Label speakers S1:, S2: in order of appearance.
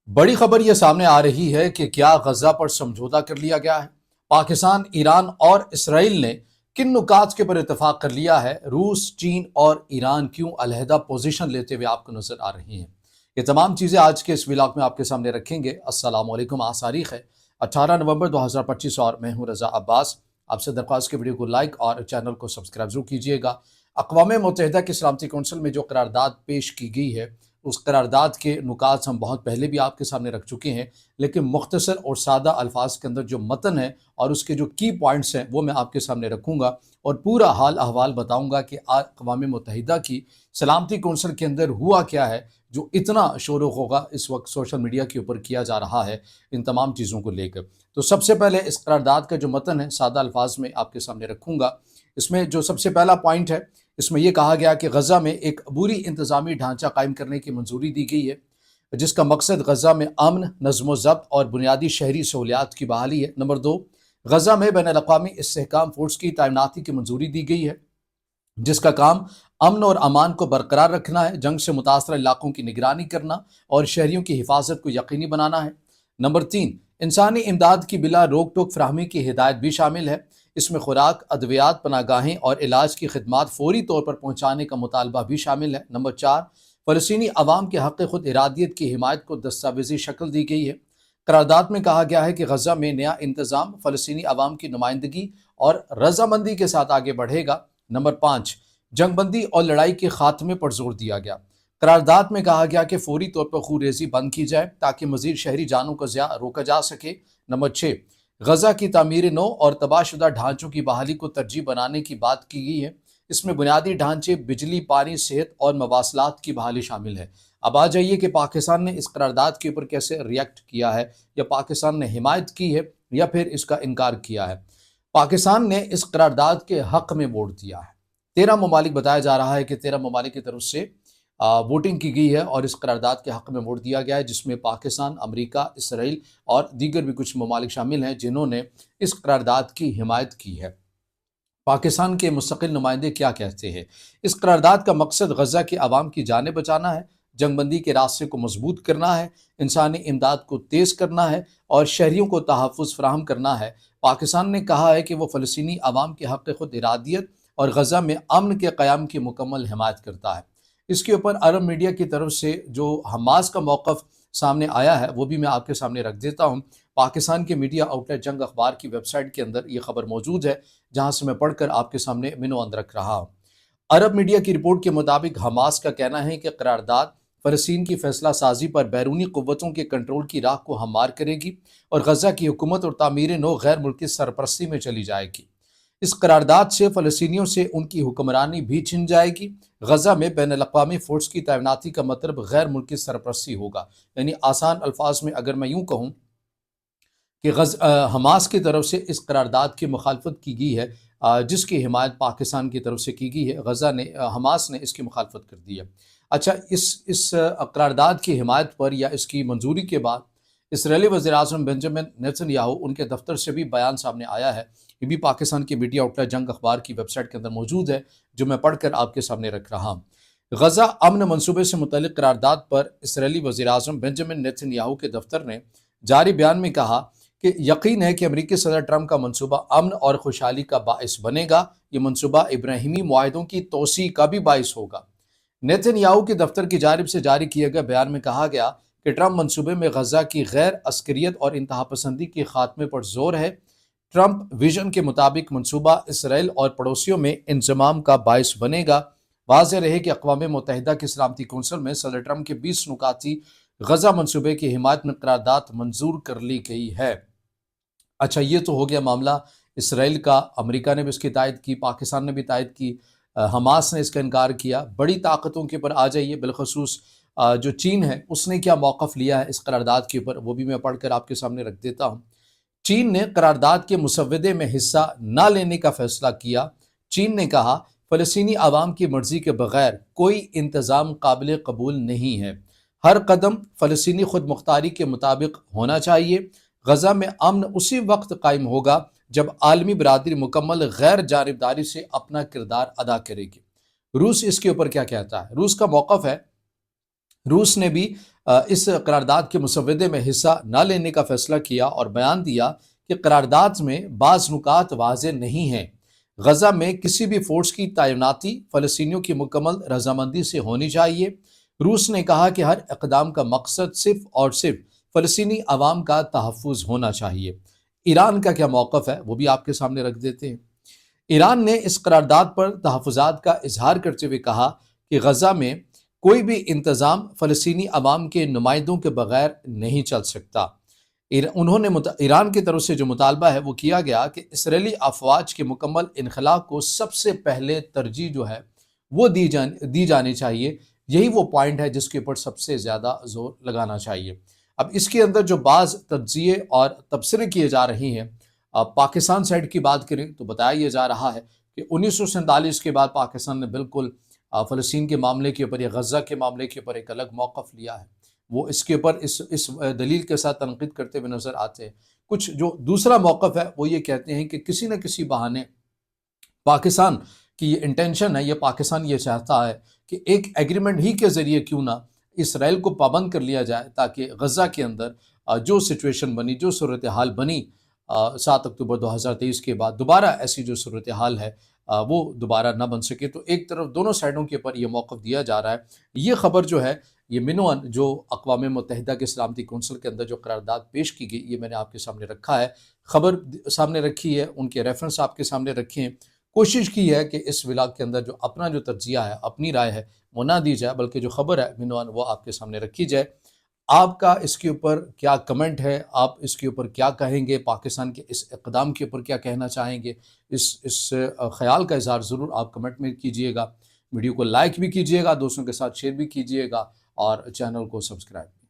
S1: بڑی خبر یہ سامنے آ رہی ہے کہ کیا غزہ پر سمجھوتا کر لیا گیا ہے؟ پاکستان، ایران اور اسرائیل نے کن نکات کے پر اتفاق کر لیا ہے؟ روس، چین اور ایران کیوں علیحدہ پوزیشن لیتے ہوئے آپ کو نظر آ رہی ہیں؟ یہ تمام چیزیں آج کے اس ولاگ میں آپ کے سامنے رکھیں گے۔ السلام علیکم، آج تاریخ ہے 18 نومبر 2025 اور میں ہوں رضا عباس۔ آپ سے درخواست کے ویڈیو کو لائک اور چینل کو سبسکرائب ضرور کیجیے گا۔ اقوام متحدہ کی سلامتی کونسل میں جو قرارداد پیش کی گئی ہے، اس قرارداد کے نکات ہم بہت پہلے بھی آپ کے سامنے رکھ چکے ہیں، لیکن مختصر اور سادہ الفاظ کے اندر جو متن ہے اور اس کے جو کی پوائنٹس ہیں وہ میں آپ کے سامنے رکھوں گا اور پورا حال احوال بتاؤں گا کہ اقوام متحدہ کی سلامتی کونسل کے اندر ہوا کیا ہے جو اتنا شور و غوغا اس وقت سوشل میڈیا کے اوپر کیا جا رہا ہے ان تمام چیزوں کو لے کر۔ تو سب سے پہلے اس قرارداد کا جو متن ہے سادہ الفاظ میں آپ کے سامنے رکھوں گا۔ اس میں جو سب سے پہلا پوائنٹ ہے، اس میں یہ کہا گیا کہ غزہ میں ایک عبوری انتظامی ڈھانچہ قائم کرنے کی منظوری دی گئی ہے، جس کا مقصد غزہ میں امن، نظم و ضبط اور بنیادی شہری سہولیات کی بحالی ہے۔ نمبر 2، غزہ میں بین الاقوامی استحکام فورس کی تعیناتی کی منظوری دی گئی ہے، جس کا کام امن اور امان کو برقرار رکھنا ہے، جنگ سے متاثرہ علاقوں کی نگرانی کرنا اور شہریوں کی حفاظت کو یقینی بنانا ہے۔ نمبر 3، انسانی امداد کی بلا روک ٹوک فراہمی کی ہدایت بھی شامل ہے۔ اس میں خوراک، ادویات، پناہ گاہیں اور علاج کی خدمات فوری طور پر پہنچانے کا مطالبہ بھی شامل ہے۔ نمبر 4، فلسطینی عوام کے حق خود ارادیت کی حمایت کو دستاویزی شکل دی گئی ہے۔ قرارداد میں کہا گیا ہے کہ غزہ میں نیا انتظام فلسطینی عوام کی نمائندگی اور رضامندی کے ساتھ آگے بڑھے گا۔ نمبر 5، جنگ بندی اور لڑائی کے خاتمے پر زور دیا گیا۔ قرارداد میں کہا گیا کہ فوری طور پر خون ریزی بند کی جائے تاکہ مزید شہری جانوں کا ضیاع روکا جا سکے۔ نمبر 6، غزہ کی تعمیر نو اور تباہ شدہ ڈھانچوں کی بحالی کو ترجیح بنانے کی بات کی گئی ہے۔ اس میں بنیادی ڈھانچے، بجلی، پانی، صحت اور مواصلات کی بحالی شامل ہے۔ اب آ جائیے کہ پاکستان نے اس قرارداد کے اوپر کیسے ریئیکٹ کیا ہے، یا پاکستان نے حمایت کی ہے یا پھر اس کا انکار کیا ہے۔ پاکستان نے اس قرارداد کے حق میں ووٹ دیا ہے۔ 13 ممالک بتایا جا رہا ہے کہ 13 ممالک کی طرف سے ووٹنگ کی گئی ہے اور اس قرارداد کے حق میں ووٹ دیا گیا ہے، جس میں پاکستان، امریکہ، اسرائیل اور دیگر بھی کچھ ممالک شامل ہیں جنہوں نے اس قرارداد کی حمایت کی ہے۔ پاکستان کے مستقل نمائندے کیا کہتے ہیں؟ اس قرارداد کا مقصد غزہ کے عوام کی جانیں بچانا ہے، جنگ بندی کے راستے کو مضبوط کرنا ہے، انسانی امداد کو تیز کرنا ہے اور شہریوں کو تحفظ فراہم کرنا ہے۔ پاکستان نے کہا ہے کہ وہ فلسطینی عوام کے حق خود ارادیت اور غزہ میں امن کے قیام کی مکمل حمایت کرتا ہے۔ اس کے اوپر عرب میڈیا کی طرف سے جو حماس کا موقف سامنے آیا ہے وہ بھی میں آپ کے سامنے رکھ دیتا ہوں۔ پاکستان کے میڈیا آؤٹلیٹ جنگ اخبار کی ویب سائٹ کے اندر یہ خبر موجود ہے، جہاں سے میں پڑھ کر آپ کے سامنے منو اند رکھ رہا ہوں۔ عرب میڈیا کی رپورٹ کے مطابق حماس کا کہنا ہے کہ قرارداد فلسطین کی فیصلہ سازی پر بیرونی قوتوں کے کنٹرول کی راہ کو ہموار کرے گی اور غزہ کی حکومت اور تعمیر نو غیر ملکی سرپرستی میں چلی جائے گی۔ اس قرارداد سے فلسطینیوں سے ان کی حکمرانی بھی چھن جائے گی۔ غزہ میں بین الاقوامی فورس کی تعیناتی کا مطلب غیر ملکی سرپرستی ہوگا، یعنی آسان الفاظ میں اگر میں یوں کہوں کہ حماس کی طرف سے اس قرارداد کی مخالفت کی گئی ہے، جس کی حمایت پاکستان کی طرف سے کی گئی ہے، حماس نے اس کی مخالفت کر دی ہے۔ اچھا، اس قرارداد کی حمایت پر یا اس کی منظوری کے بعد اسرائیلی وزیر اعظم بنجامن نیتن یاہو ان کے دفتر سے بھی بیان سامنے آیا ہے۔ یہ بھی پاکستان کی میڈیا آؤٹلیٹ جنگ اخبار کی ویب سائٹ کے اندر موجود ہے، جو میں پڑھ کر آپ کے سامنے رکھ رہا ہوں۔ غزہ امن منصوبے سے متعلق قرارداد پر اسرائیلی وزیر اعظم بنجامن نیتن یاہو کے دفتر نے جاری بیان میں کہا کہ یقین ہے کہ امریکی صدر ٹرمپ کا منصوبہ امن اور خوشحالی کا باعث بنے گا۔ یہ منصوبہ ابراہیمی معاہدوں کی توسیع کا بھی باعث ہوگا۔ نیتن یاہو کے دفتر کی جانب سے جاری کیے گئے بیان میں کہا گیا کہ ٹرمپ منصوبے میں غزہ کی غیر عسکریت اور انتہا پسندی کے خاتمے پر زور ہے۔ ٹرمپ ویژن کے مطابق منصوبہ اسرائیل اور پڑوسیوں میں انضمام کا باعث بنے گا۔ واضح رہے کہ اقوام متحدہ کی سلامتی کونسل میں صدر ٹرمپ کے 20 نکاتی غزہ منصوبے کی حمایت میں قرارداد منظور کر لی گئی ہے۔ اچھا، یہ تو ہو گیا معاملہ اسرائیل کا، امریکہ نے بھی اس کی تائید کی، پاکستان نے بھی تائید کی، حماس نے اس کا انکار کیا۔ بڑی طاقتوں کے اوپر آ جائیے، بالخصوص جو چین ہے اس نے کیا موقف لیا ہے اس قرارداد کے اوپر، وہ بھی میں پڑھ کر آپ کے سامنے رکھ دیتا ہوں۔ چین نے قرارداد کے مسودے میں حصہ نہ لینے کا فیصلہ کیا۔ چین نے کہا فلسطینی عوام کی مرضی کے بغیر کوئی انتظام قابل قبول نہیں ہے۔ ہر قدم فلسطینی خود مختاری کے مطابق ہونا چاہیے۔ غزہ میں امن اسی وقت قائم ہوگا جب عالمی برادری مکمل غیر جانبداری سے اپنا کردار ادا کرے گی۔ روس اس کے اوپر کیا کہتا ہے؟ روس کا موقف ہے، روس نے بھی اس قرارداد کے مسودے میں حصہ نہ لینے کا فیصلہ کیا اور بیان دیا کہ قرارداد میں بعض نکات واضح نہیں ہیں۔ غزہ میں کسی بھی فورس کی تعیناتی فلسطینیوں کی مکمل رضامندی سے ہونی چاہیے۔ روس نے کہا کہ ہر اقدام کا مقصد صرف اور صرف فلسطینی عوام کا تحفظ ہونا چاہیے۔ ایران کا کیا موقف ہے وہ بھی آپ کے سامنے رکھ دیتے ہیں۔ ایران نے اس قرارداد پر تحفظات کا اظہار کرتے ہوئے کہا کہ غزہ میں کوئی بھی انتظام فلسطینی عوام کے نمائندوں کے بغیر نہیں چل سکتا۔ انہوں نے ایران کی طرف سے جو مطالبہ ہے وہ کیا گیا کہ اسرائیلی افواج کے مکمل انخلاء کو سب سے پہلے ترجیح جو ہے وہ دی جانی چاہیے۔ یہی وہ پوائنٹ ہے جس کے اوپر سب سے زیادہ زور لگانا چاہیے۔ اب اس کے اندر جو بعض تجزیے اور تبصرے کیے جا رہی ہیں، پاکستان سائڈ کی بات کریں تو بتایا یہ جا رہا ہے کہ 1947 کے بعد پاکستان نے بالکل فلسطین کے معاملے کے اوپر یا غزہ کے معاملے کے اوپر ایک الگ موقف لیا ہے۔ وہ اس کے اوپر اس دلیل کے ساتھ تنقید کرتے ہوئے نظر آتے ہیں۔ کچھ جو دوسرا موقف ہے وہ یہ کہتے ہیں کہ کسی نہ کسی بہانے پاکستان کی یہ انٹینشن ہے، یہ پاکستان یہ چاہتا ہے کہ ایک ایگریمنٹ ہی کے ذریعے کیوں نہ اسرائیل کو پابند کر لیا جائے، تاکہ غزہ کے اندر جو سچویشن بنی، جو صورتحال بنی 7 اکتوبر 2023 کے بعد، دوبارہ ایسی جو صورتحال ہے وہ دوبارہ نہ بن سکے۔ تو ایک طرف دونوں سائڈوں کے اوپر یہ موقف دیا جا رہا ہے۔ یہ خبر جو ہے یہ منوان جو اقوام متحدہ کے سلامتی کونسل کے اندر جو قرارداد پیش کی گئی، یہ میں نے آپ کے سامنے رکھا ہے، خبر سامنے رکھی ہے، ان کے ریفرنس آپ کے سامنے رکھے ہیں۔ کوشش کی ہے کہ اس ولاگ کے اندر جو اپنا جو تجزیہ ہے، اپنی رائے ہے وہ نہ دی جائے، بلکہ جو خبر ہے منوان وہ آپ کے سامنے رکھی جائے۔ آپ کا اس کے اوپر کیا کمنٹ ہے؟ آپ اس کے اوپر کیا کہیں گے؟ پاکستان کے اس اقدام کے اوپر کیا کہنا چاہیں گے؟ اس خیال کا اظہار ضرور آپ کمنٹ میں کیجئے گا۔ ویڈیو کو لائک بھی کیجئے گا، دوستوں کے ساتھ شیئر بھی کیجئے گا اور چینل کو سبسکرائب